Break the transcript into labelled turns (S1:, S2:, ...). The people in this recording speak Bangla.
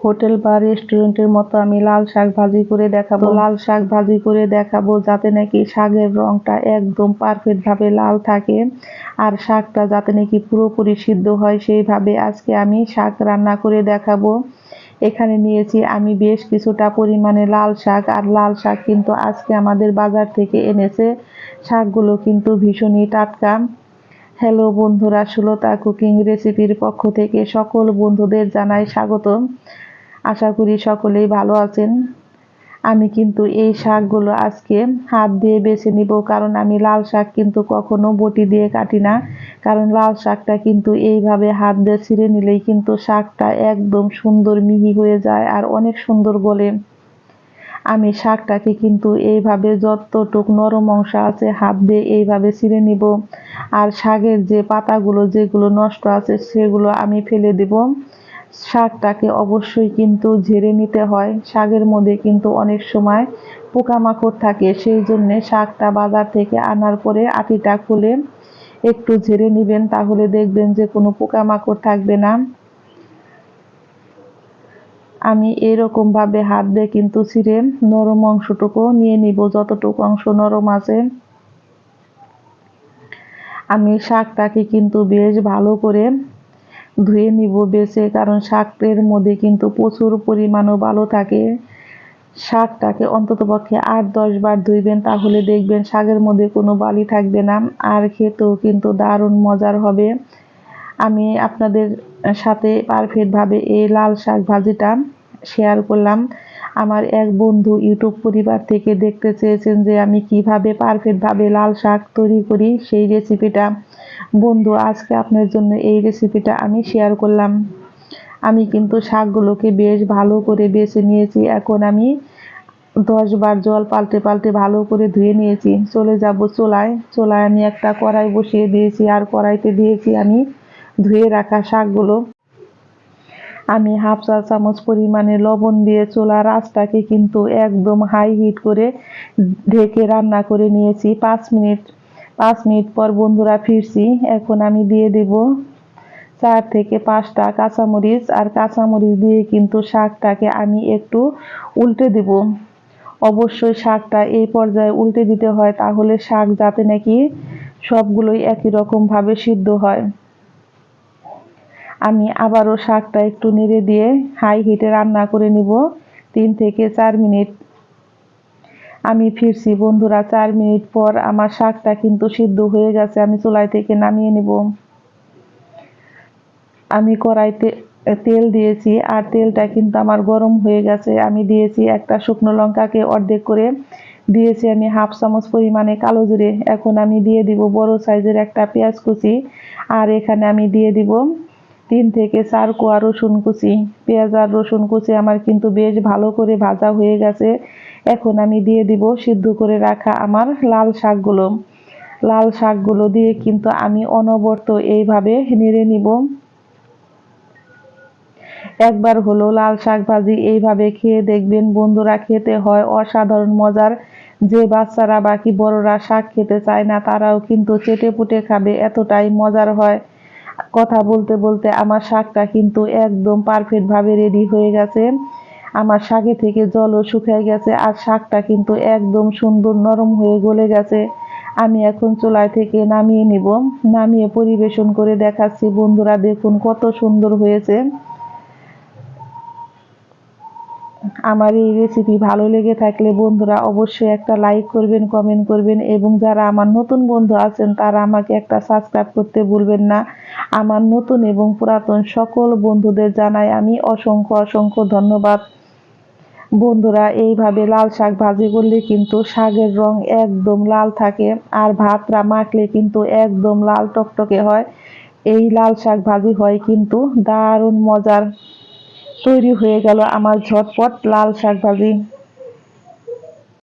S1: হোটেল বা রেস্টুরেন্টের মতো আমি লাল শাক ভাজি করে দেখাবো। লাল শাক ভাজি করে দেখাবো যাতে নাকি শাকের রংটা একদম পারফেক্ট ভাবে লাল থাকে আর শাকটা যাতে নাকি পুরোপুরি সিদ্ধ হয়, সেইভাবে আজকে আমি শাক রান্না করে দেখাবো। এখানে নিয়েছি আমি বেশ কিছুটা পরিমাণে লাল শাক, আর লাল শাক কিন্তু আজকে আমাদের বাজার থেকে এনেছে। শাকগুলো কিন্তু ভীষণই টাটকা। হ্যালো বন্ধুরা, সুলতা কুকিং রেসিপির পক্ষ থেকে সকল বন্ধুদের জানাই স্বাগতম। আশা করি সকলেই ভালো আছেন। আমি কিন্তু এই শাকগুলো আজকে হাত দিয়ে বেছে নিব, কারণ আমি লাল শাক কিন্তু কখনো বটি দিয়ে কাটি না। কারণ লাল শাকটা কিন্তু এইভাবে হাত দিয়ে ছিঁড়ে নিলেই কিন্তু শাকটা একদম সুন্দর মিহি হয়ে যায় আর অনেক সুন্দর গলে। আমি শাকটাকে কিন্তু এইভাবে যতটুক নরম অংশ আছে হাত দিয়ে এইভাবে ছিঁড়ে নিব, আর শাকের যে পাতাগুলো যেগুলো নষ্ট আছে সেগুলো আমি ফেলে দেব। শাকটাকে অবশ্যই কিন্তু ঝেড়ে নিতে হয়, শাকের মধ্যে কিন্তু অনেক সময় পোকামাকড় থাকে, সেই জন্য শাকটা বাজার থেকে আনার পরে আটিটা খুলে একটু ঝেড়ে নিবেন, তাহলে দেখবেন যে কোনো পোকামাকড় থাকবে না। আমি এরকম ভাবে হাত দিয়ে কিন্তু ছিঁড়ে নরম অংশটুকু নিয়ে নিব, যতটুকু অংশ নরম আছে। আমি শাকটাকে কিন্তু বেশ ভালো করে ধুয়ে নিব বেছে, কারণ শাকের মধ্যে কিন্তু প্রচুর পরিমাণও ভালো থাকে। শাকটাকে অন্ততপক্ষে 8-10 বার ধুইবেন, তাহলে দেখবেন শাকের মধ্যে কোনো বালি থাকবে না, আর খেতেও কিন্তু দারুণ মজার হবে। আমি আপনাদের সাথে পারফেক্ট ভাবে এই লাল শাক ভাজিটা শেয়ার করলাম। আমার এক বন্ধু ইউটিউব পরিবার থেকে দেখতে চেয়েছেন যে আমি কিভাবে পারফেক্ট ভাবে লাল শাক তৈরি করি, সেই রেসিপিটা। বন্ধু, আজকে আপনার জন্য এই রেসিপিটা আমি শেয়ার করলাম। আমি কিন্তু শাকগুলোকে বেশ ভালো করে বেছে নিয়েছি। এখন আমি 10 বার জল পাল্টে পাল্টে ভালো করে ধুয়ে নিয়েছি। চলে যাব চুলায়। চুলায় আমি একটা কড়াই বসিয়ে দিয়েছি, আর কড়াইতে দিয়েছি আমি ধুয়ে রাখা শাকগুলো। আমি হাফ চা চামচ পরিমাণে লবণ দিয়ে চুলার আঁচটাকে কিন্তু একদম হাই হিট করে ঢেকে রান্না করে নিয়েছি 5 মিনিট। 5 মিনিট পর বন্ধুরা ফিরছি। এখন আমি দিয়ে দেব 4 থেকে 5টা কাঁচামরিচ, আর কাঁচামরিচ দিয়ে কিন্তু শাকটাকে আমি একটু উল্টে দেব। অবশ্যই শাকটা এই পর্যায়ে উল্টে দিতে হয়, তাহলে শাক যাতে নাকি সবগুলোই একই রকম ভাবে সিদ্ধ হয়। আমি আবারও শাকটা একটু নেড়ে দিয়ে হাই হিটে রান্না করে নিব 3 থেকে 4 মিনিট। আমি ফিরছি বন্ধুরা 4 মিনিট পর। আমার শাকটা কিন্তু সিদ্ধ হয়ে গেছে, আমি চুলাই থেকে নামিয়ে নিব। আমি কড়াইতে তেল দিয়েছি, আর তেলটা কিন্তু আমার গরম হয়ে গেছে। আমি দিয়েছি একটা শুকনো লঙ্কাকে অর্ধেক করে, দিয়েছি আমি হাফ চামচ পরিমাণে কালো জিরে। এখন আমি দিয়ে দিব বড় সাইজের একটা পেঁয়াজ কুচি, আর এখানে আমি দিয়ে দিব 3 থেকে 4 কোয়া রসুন কুচি। পেঁয়াজ আর রসুন কুচি আমার কিন্তু বেশ ভালো করে ভাজা হয়ে গেছে। এখন আমি দিয়ে দিব সিদ্ধ করে রাখা আমার লাল শাকগুলো। লাল শাকগুলো দিয়ে কিন্তু আমি অনবরত এইভাবে নেড়ে নিব। একবার হলো লাল শাক ভাজি এইভাবে খেয়ে দেখবেন বন্ধুরা, খেতে হয় অসাধারণ মজার। যে বাচ্চারা বাকি বড়রা শাক খেতে চায় না, তারাও কিন্তু চেটে পুটে খাবে, এতটাই মজার হয়। কথা বলতে বলতে আমার শাকটা কিন্তু একদম পারফেক্ট ভাবে রেডি হয়ে গেছে। আমার শাকে থেকে জলও শুকিয়ে গেছে, আর শাকটা কিন্তু একদম সুন্দর নরম হয়ে গলে গেছে। আমি এখন চুলায় থেকে নামিয়ে নিব। নামিয়ে পরিবেশন করে দেখাচ্ছি বন্ধুরা, দেখুন কত সুন্দর হয়েছে। আমার এই রেসিপি ভালো লেগে থাকলে বন্ধুরা অবশ্যই একটা লাইক করবেন, কমেন্ট করবেন, এবং যারা আমার নতুন বন্ধু আছেন তারা আমাকে একটা সাবস্ক্রাইব করতে ভুলবেন না। আমার নতুন এবং পুরাতন সকল বন্ধুদের জানাই আমি অসংখ্য অসংখ্য ধন্যবাদ। বন্ধুরা, এইভাবে লাল শাক ভাজি করলে কিন্তু শাকের রং একদম লাল থাকে, আর ভাতটা মাখলে কিন্তু একদম লাল টকটকে হয়। এই লাল শাক ভাজি হয় কিন্তু দারুণ মজার। তৈরি হয়ে গেল আমার ঝটপট লাল শাক ভাজি।